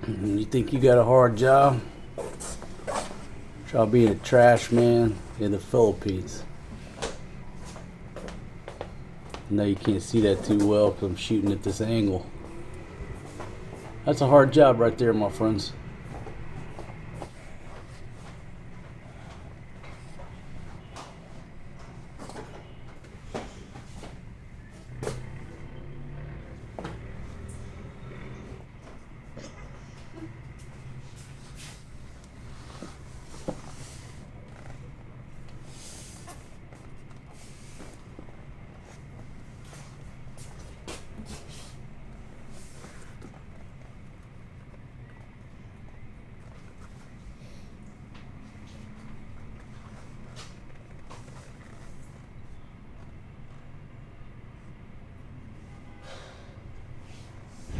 You think you got a hard job? Try being a trash man in the Philippines. No, you can't see that too well because I'm shooting at this angle. That's a hard job right there, my friends.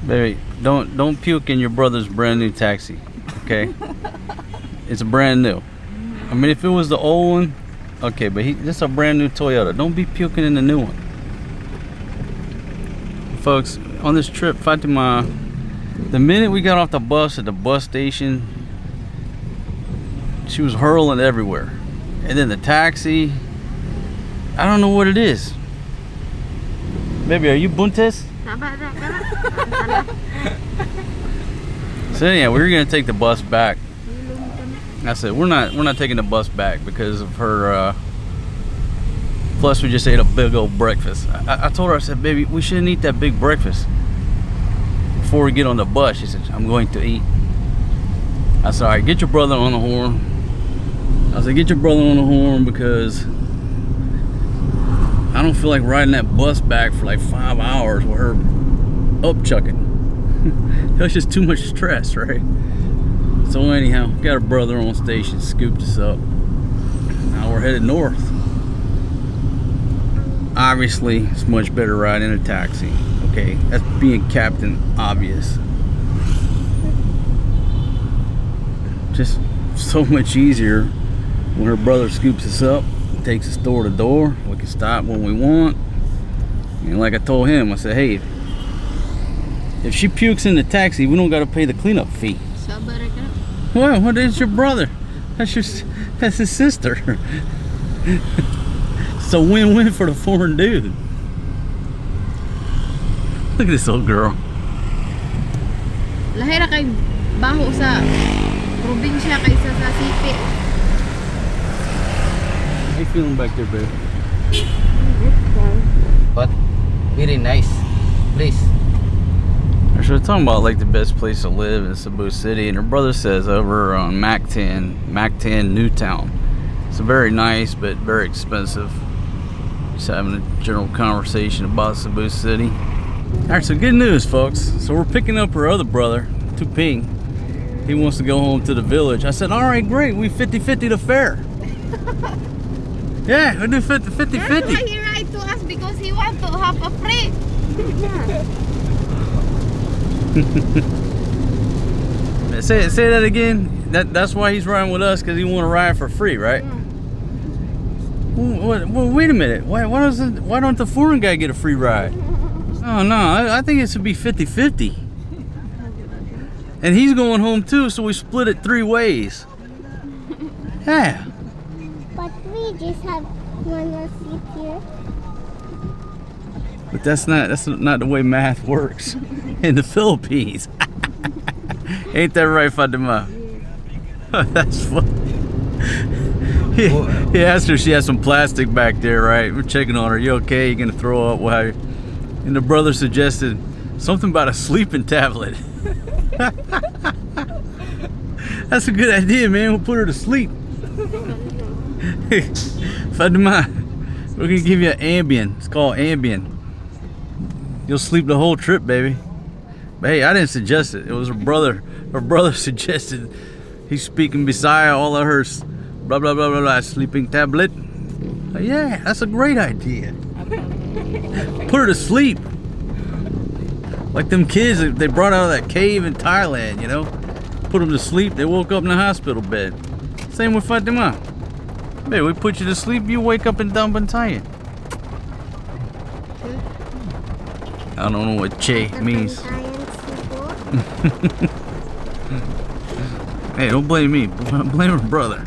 Baby, don't puke in your brother's brand new taxi, okay? It's brand new. I mean, if it was the old one, okay, but this is a brand new Toyota. Don't be puking in the new one. Folks, on this trip, Fatima, the minute we got off the bus at the bus station, she was hurling everywhere. And then the taxi, I don't know what it is. Baby, are you buntes? So yeah, we were gonna take the bus back. I said we're not taking the bus back because of her. Plus, we just ate a big old breakfast. I told her, I said, baby, we shouldn't eat that big breakfast before we get on the bus. She said, I'm going to eat. I said, all right, get your brother on the horn. I said, get your brother on the horn because I don't feel like riding that bus back for like 5 hours with her up chucking. That's just too much stress, right? So anyhow, got her brother on station, scooped us up. Now we're headed north. Obviously, it's much better riding a taxi. Okay, that's being captain obvious. Just so much easier when her brother scoops us up, takes us door to door. We can stop when we want. And like I told him, I said, hey, if she pukes in the taxi, we don't got to pay the cleanup fee. Well, what is your brother? That's his sister. It's a win-win for the foreign dude. Look at this old girl. Lahira kay baho sa probinsya kaysa sa city. How you feeling back there, babe? But very nice place. So we're talking about like the best place to live in Cebu City, and her brother says over on Mactan Newtown. It's very nice but very expensive. Just having a general conversation about Cebu City. Alright, so good news, folks. So we're picking up her other brother, Tuping. He wants to go home to the village. I said, alright, great, we 50-50 the fare. Yeah, we do 50-50. That's why he write to us because he want to have a free. Say that again. That's why he's riding with us, because he want to ride for free, right? Yeah. Well, wait a minute. Why don't the foreign guy get a free ride? Oh no, I think it should be 50-50. And he's going home too, so we split it 3 ways. Yeah. But we just have one seat here. But that's not the way math works in the Philippines. Ain't that right, Fatima? That's funny. He asked her, she has some plastic back there, right? We're checking on her. You okay? You gonna throw up? Why? And the brother suggested something about a sleeping tablet. That's a good idea, man. We'll put her to sleep. Fatima, we're gonna give you an Ambien. It's called Ambien. You'll sleep the whole trip, baby. But hey, I didn't suggest it. It was her brother. Her brother suggested. He's speaking beside all of her blah blah blah blah blah sleeping tablet. Yeah, that's a great idea. Put her to sleep. Like them kids that they brought out of that cave in Thailand, you know? Put them to sleep, they woke up in the hospital bed. Same with Fatima. Babe, we put you to sleep, you wake up in Dambantayan. I don't know what che means. Hey, don't blame me. Blame her brother.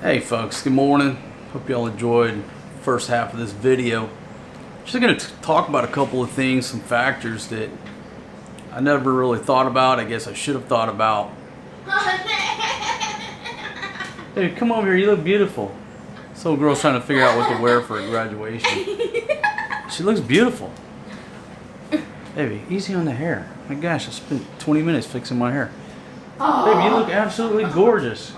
Hey folks, good morning. Hope y'all enjoyed the first half of this video. Just going to talk about a couple of things, some factors that I never really thought about. I guess I should have thought about. Hey, come over here. You look beautiful. This old girl's trying to figure out what to wear for graduation. She looks beautiful. Baby, easy on the hair. My gosh, I spent 20 minutes fixing my hair. Baby, you look absolutely gorgeous.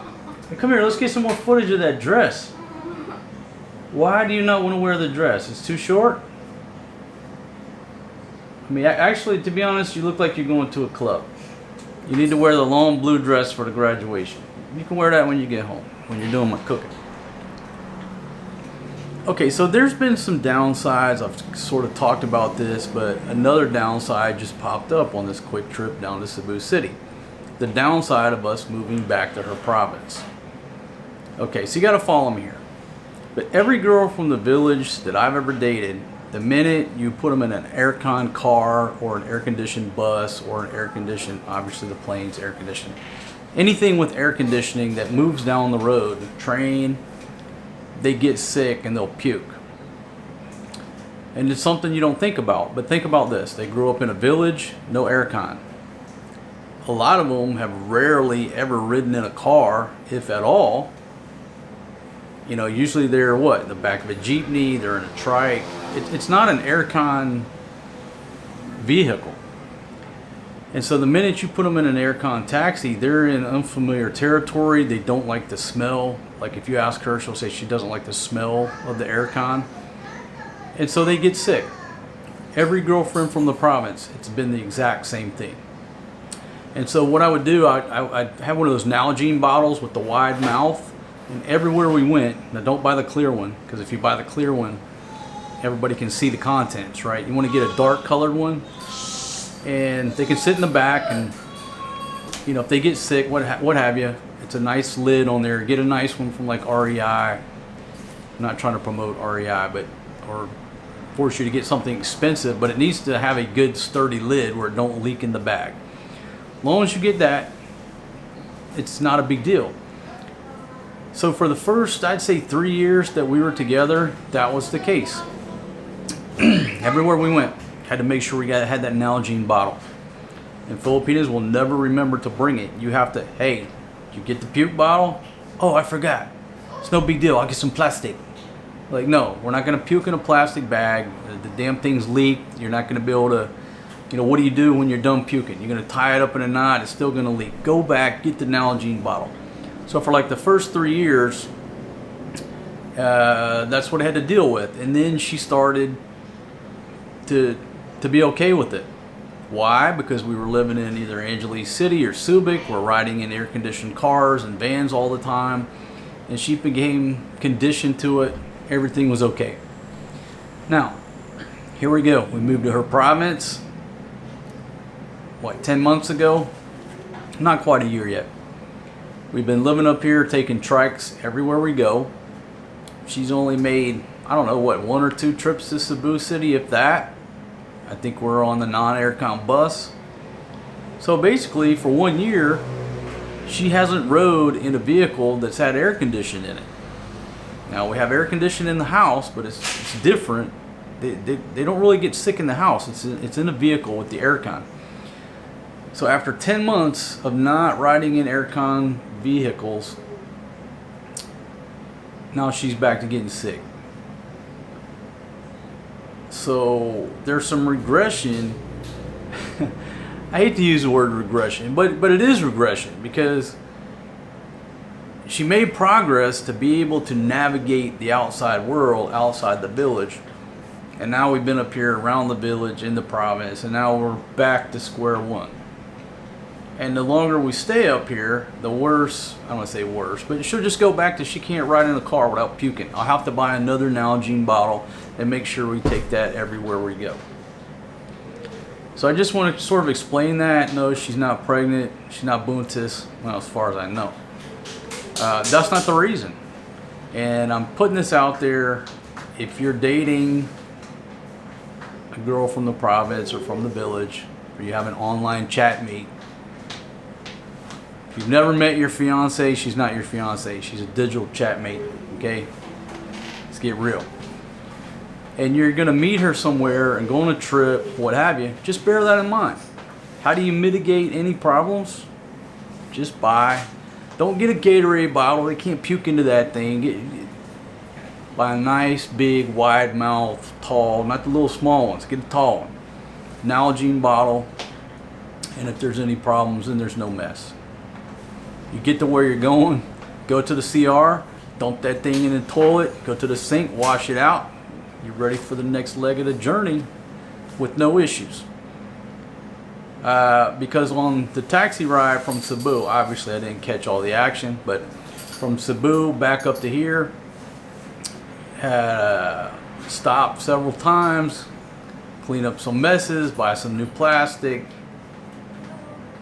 Hey, come here, let's get some more footage of that dress. Why do you not want to wear the dress? It's too short? I mean, actually, to be honest, you look like you're going to a club. You need to wear the long blue dress for the graduation. You can wear that when you get home, when you're doing my cooking. Okay, so there's been some downsides. I've sort of talked about this, but another downside just popped up on this quick trip down to Cebu City. The downside of us moving back to her province. Okay, so you got to follow me here. But every girl from the village that I've ever dated, the minute you put them in an aircon car or an air-conditioned bus or an air-conditioned, obviously the plane's air-conditioned, anything with air conditioning that moves down the road, train, they get sick and they'll puke. And it's something you don't think about, but think about this. They grew up in a village, no aircon. A lot of them have rarely ever ridden in a car, if at all. You know, usually they're what? In the back of a jeepney, they're in a trike. It's not an aircon vehicle. And so the minute you put them in an aircon taxi, they're in unfamiliar territory. They don't like the smell. Like if you ask her, she'll say she doesn't like the smell of the aircon. And so they get sick. Every girlfriend from the province, it's been the exact same thing. And so what I would do, I'd have one of those Nalgene bottles with the wide mouth. And everywhere we went, now don't buy the clear one, because if you buy the clear one, everybody can see the contents, right? You want to get a dark colored one, and they can sit in the back, and you know, if they get sick, what have you, it's a nice lid on there. Get a nice one from like REI. I'm not trying to promote REI, but or force you to get something expensive, but it needs to have a good sturdy lid where it don't leak in the bag. As long as you get that, it's not a big deal. So for the first, I'd say 3 years that we were together, that was the case. Everywhere we went, had to make sure we had that Nalgene bottle. And Filipinas will never remember to bring it. You have to, hey, did you get the puke bottle? Oh, I forgot. It's no big deal. I'll get some plastic. Like, no, we're not going to puke in a plastic bag. The damn thing's leaked. You're not going to be able to, you know, what do you do when you're done puking? You're going to tie it up in a knot. It's still going to leak. Go back, get the Nalgene bottle. So for like the first 3 years, that's what I had to deal with. And then she started to be okay with it. Why? Because we were living in either Angeles City or Subic. We're riding in air-conditioned cars and vans all the time. And she became conditioned to it. Everything was okay. Now, here we go. We moved to her province, what, 10 months ago? Not quite a year yet. We've been living up here, taking trikes everywhere we go. She's only made, I don't know, what, 1 or 2 trips to Cebu City, if that. I think we're on the non-aircon bus. So basically, for 1 year, she hasn't rode in a vehicle that's had air conditioning in it. Now, we have air conditioning in the house, but it's different. They don't really get sick in the house. It's in a vehicle with the aircon. So after 10 months of not riding in aircon vehicles, now she's back to getting sick. So there's some regression. I hate to use the word regression, but it is regression, because she made progress to be able to navigate the outside world, outside the village. And now we've been up here around the village, in the province, and now we're back to square one. And the longer we stay up here, the worse, I don't want to say worse, but she'll just go back to she can't ride in the car without puking. I'll have to buy another Nalgene bottle and make sure we take that everywhere we go. So I just want to sort of explain that. No, she's not pregnant. She's not buntis, well, as far as I know. That's not the reason. And I'm putting this out there. If you're dating a girl from the province or from the village, or you have an online chat meet, if you've never met your fiance, she's not your fiance. She's a digital chat mate, okay? Let's get real. And you're gonna meet her somewhere and go on a trip, what have you, just bear that in mind. How do you mitigate any problems? Just don't get a Gatorade bottle. They can't puke into that thing. Buy a nice, big, wide mouth, tall, not the little small ones. Get a tall one. Nalgene bottle. And if there's any problems, then there's no mess. You get to where you're going, go to the CR, dump that thing in the toilet, go to the sink, wash it out. You're ready for the next leg of the journey with no issues. Because on the taxi ride from Cebu, obviously I didn't catch all the action, but from Cebu back up to here, stopped several times, clean up some messes, buy some new plastic.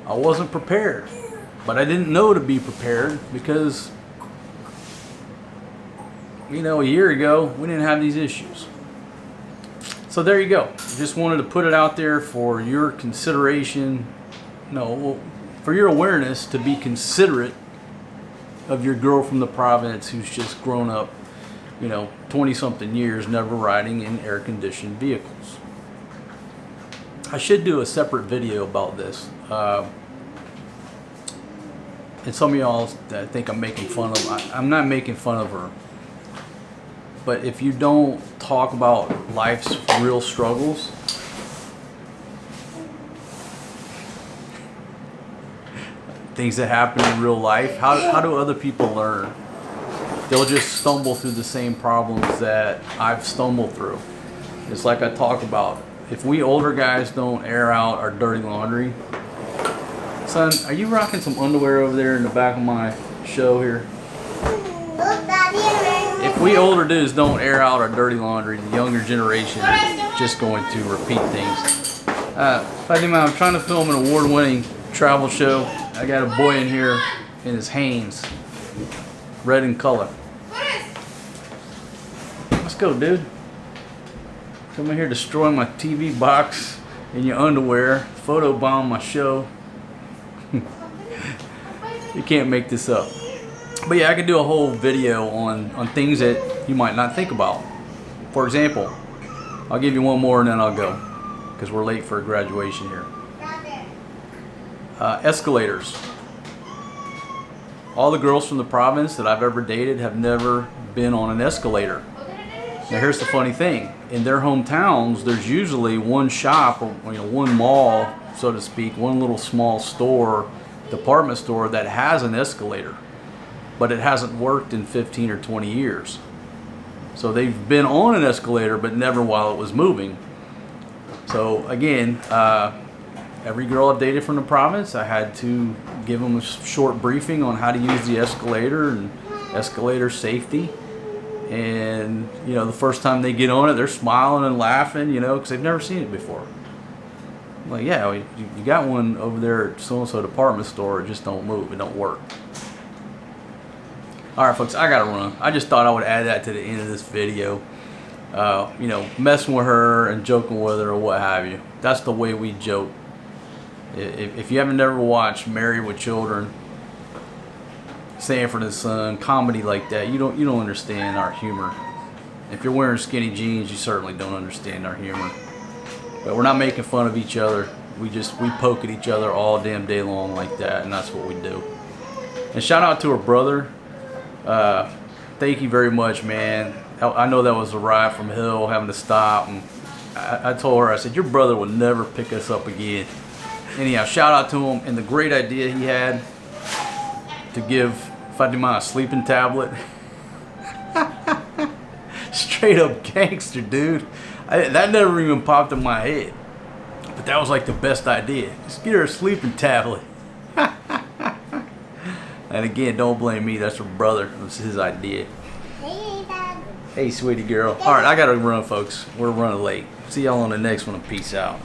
I wasn't prepared, but I didn't know to be prepared because, you know, a year ago we didn't have these issues. So there you go. Just wanted to put it out there for your consideration, for your awareness, to be considerate of your girl from the province who's just grown up, 20-something years never riding in air-conditioned vehicles. I should do a separate video about this. And some of y'all think I'm making fun of her. I'm not making fun of her. But if you don't talk about life's real struggles, things that happen in real life, how do other people learn? They'll just stumble through the same problems that I've stumbled through. It's like I talk about. If we older guys don't air out our dirty laundry, son, are you rocking some underwear over there in the back of my show here? If we older dudes don't air out our dirty laundry, the younger generation is just going to repeat things. Fatima, I'm trying to film an award-winning travel show. I got a boy in here in his Hanes, red in color. Let's go, dude. Come in here destroying my TV box in your underwear, photobomb my show. You can't make this up. But yeah, I could do a whole video on things that you might not think about. For example, I'll give you one more and then I'll go, because we're late for a graduation here. Escalators. All the girls from the province that I've ever dated have never been on an escalator. Now here's the funny thing. In their hometowns, there's usually one shop, or one mall, so to speak, one little small store, department store that has an escalator. But it hasn't worked in 15 or 20 years. So they've been on an escalator, but never while it was moving. So again, every girl I've dated from the province, I had to give them a short briefing on how to use the escalator and escalator safety. And the first time they get on it, they're smiling and laughing, because they've never seen it before. I'm like, yeah, you got one over there at so-and-so department store, it just don't move, it don't work. Alright folks, I gotta run. I just thought I would add that to the end of this video. Messing with her and joking with her or what have you. That's the way we joke. If you haven't never watched Married with Children, Sanford and Son, comedy like that, you don't understand our humor. If you're wearing skinny jeans, you certainly don't understand our humor. But we're not making fun of each other. We poke at each other all damn day long like that, and that's what we do. And shout out to her brother. Thank you very much, man. I know that was a ride from hell, having to stop, and I told her, I said, your brother will never pick us up again. Anyhow, shout out to him and the great idea he had to give Fatima a sleeping tablet. Straight up gangster, dude. That never even popped in my head. But that was like the best idea. Just get her a sleeping tablet. And again, don't blame me. That's her brother. It was his idea. Hey, Dad. Hey, sweetie girl. All right, I got to run, folks. We're running late. See y'all on the next one, and peace out.